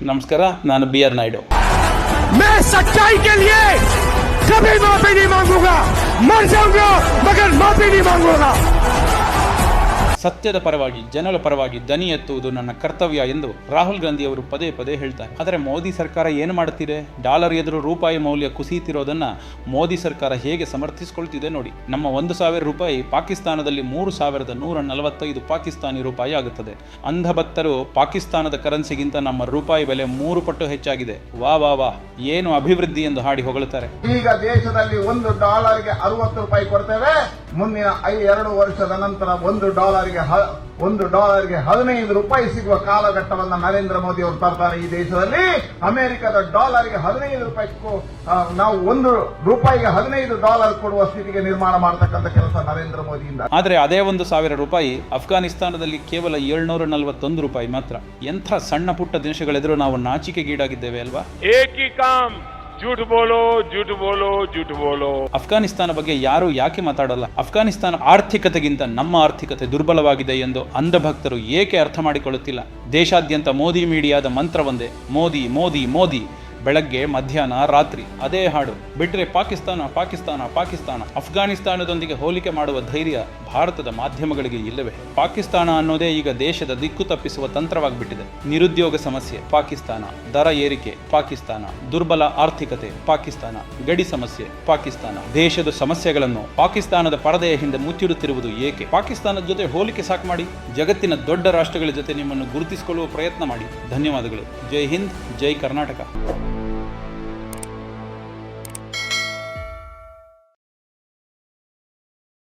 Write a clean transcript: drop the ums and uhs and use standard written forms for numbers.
ನಮಸ್ಕಾರ, ನಾನು BR ನಾಯ್ಡು. मैं सच्चाई के लिए कभी माफी नहीं मांगूंगा, मर जाऊंगा मगर माफी नहीं मांगूंगा. ಸತ್ಯದ ಪರವಾಗಿ, ಜನರ ಪರವಾಗಿ ದನಿ ಎತ್ತುವುದು ನನ್ನ ಕರ್ತವ್ಯ ಎಂದು ರಾಹುಲ್ ಗಾಂಧಿ ಅವರು ಪದೇ ಪದೇ ಹೇಳ್ತಾರೆ. ಆದರೆ ಮೋದಿ ಸರ್ಕಾರ ಏನು ಮಾಡುತ್ತಿದೆ? ಡಾಲರ್ ಎದುರು ರೂಪಾಯಿ ಮೌಲ್ಯ ಕುಸಿಯುತ್ತಿರೋದನ್ನ ಮೋದಿ ಸರ್ಕಾರ ಹೇಗೆ ಸಮರ್ಥಿಸಿಕೊಳ್ತಿದೆ ನೋಡಿ. ನಮ್ಮ 1,000 ರೂಪಾಯಿ ಪಾಕಿಸ್ತಾನದಲ್ಲಿ 3,145 ಪಾಕಿಸ್ತಾನಿ ರೂಪಾಯಿ ಆಗುತ್ತದೆ. ಅಂಧಭಕ್ತರು ಪಾಕಿಸ್ತಾನದ ಕರೆನ್ಸಿಗಿಂತ ನಮ್ಮ ರೂಪಾಯಿ ಬೆಲೆ 3 ಪಟ್ಟು ಹೆಚ್ಚಾಗಿದೆ. ವಾ ವಾ ವಾ, ಏನು ಅಭಿವೃದ್ಧಿ ಎಂದು ಹಾಡಿ ಹೊಗಳುತ್ತಾರೆ. ಈಗ ದೇಶದಲ್ಲಿ $1ಗೆ 60 ರೂಪಾಯಿ ಕೊಡ್ತೇವೆ. ಮುಂದಿನ 2 ವರ್ಷದ ನಂತರ $1ಗೆ 15 ರೂಪಾಯಿ ಸಿಗುವ ಕಾಲಘಟ್ಟವನ್ನ ನರೇಂದ್ರ ಮೋದಿ ಅವರು ತರ್ತಾರೆ. ಈ ದೇಶದಲ್ಲಿ ಅಮೆರಿಕದ $ಗೆ 15 ರೂಪಾಯಿಗೂ ನಾವು $1ಗೆ $15 ಕೊಡುವ ಸ್ಥಿತಿಗೆ ನಿರ್ಮಾಣ ಮಾಡತಕ್ಕಂಥ ಕೆಲಸ ನರೇಂದ್ರ ಮೋದಿಯಿಂದ. ಆದರೆ ಅದೇ 1,000 ರೂಪಾಯಿ ಅಫ್ಘಾನಿಸ್ತಾನದಲ್ಲಿ ಕೇವಲ 741 ರೂಪಾಯಿ ಮಾತ್ರ. ಎಂಥ ಸಣ್ಣ ಪುಟ್ಟ ದೇಶಗಳೆದುರು ನಾವು ನಾಚಿಕೆಗೀಡಾಗಿದ್ದೇವೆ ಅಲ್ವಾ? झूठ बोलो झूठ बोलो झूठ बोलो. ಅಫ್ಘಾನಿಸ್ತಾನ ಬಗ್ಗೆ ಯಾರು ಯಾಕೆ ಮಾತಾಡಲ್ಲ? ಅಫ್ಘಾನಿಸ್ತಾನ ಆರ್ಥಿಕತೆಗಿಂತ ನಮ್ಮ ಆರ್ಥಿಕತೆ ದುರ್ಬಲವಾಗಿದೆ ಎಂದು ಅಂಧಭಕ್ತರು ಏಕೆ ಅರ್ಥ ಮಾಡಿಕೊಳ್ಳುತ್ತಿಲ್ಲ? ದೇಶಾದ್ಯಂತ ಮೋದಿ ಮೀಡಿಯಾದ ಮಂತ್ರ ಒಂದೇ, ಮೋದಿ ಮೋದಿ ಮೋದಿ. ಬೆಳಗ್ಗೆ, ಮಧ್ಯಾಹ್ನ, ರಾತ್ರಿ ಅದೇ ಹಾಡು. ಬಿಟ್ರೆ ಪಾಕಿಸ್ತಾನ ಪಾಕಿಸ್ತಾನ ಪಾಕಿಸ್ತಾನ. ಅಫ್ಘಾನಿಸ್ತಾನದೊಂದಿಗೆ ಹೋಲಿಕೆ ಮಾಡುವ ಧೈರ್ಯ ಭಾರತದ ಮಾಧ್ಯಮಗಳಿಗೆ ಇಲ್ಲವೇ? ಪಾಕಿಸ್ತಾನ ಅನ್ನೋದೇ ಈಗ ದೇಶದ ದಿಕ್ಕು ತಪ್ಪಿಸುವ ತಂತ್ರವಾಗಿಬಿಟ್ಟಿದೆ. ನಿರುದ್ಯೋಗ ಸಮಸ್ಯೆ ಪಾಕಿಸ್ತಾನ, ದರ ಏರಿಕೆ ಪಾಕಿಸ್ತಾನ, ದುರ್ಬಲ ಆರ್ಥಿಕತೆ ಪಾಕಿಸ್ತಾನ, ಗಡಿ ಸಮಸ್ಯೆ ಪಾಕಿಸ್ತಾನ. ದೇಶದ ಸಮಸ್ಯೆಗಳನ್ನು ಪಾಕಿಸ್ತಾನದ ಪರದೆಯ ಹಿಂದೆ ಮುಚ್ಚಿಡುತ್ತಿರುವುದು ಏಕೆ? ಪಾಕಿಸ್ತಾನದ ಜೊತೆ ಹೋಲಿಕೆ ಸಾಕು ಮಾಡಿ. ಜಗತ್ತಿನ ದೊಡ್ಡ ರಾಷ್ಟ್ರಗಳ ಜೊತೆ ನಿಮ್ಮನ್ನು ಗುರುತಿಸಿಕೊಳ್ಳುವ ಪ್ರಯತ್ನ ಮಾಡಿ. ಧನ್ಯವಾದಗಳು. ಜೈ ಹಿಂದ್, ಜೈ ಕರ್ನಾಟಕ.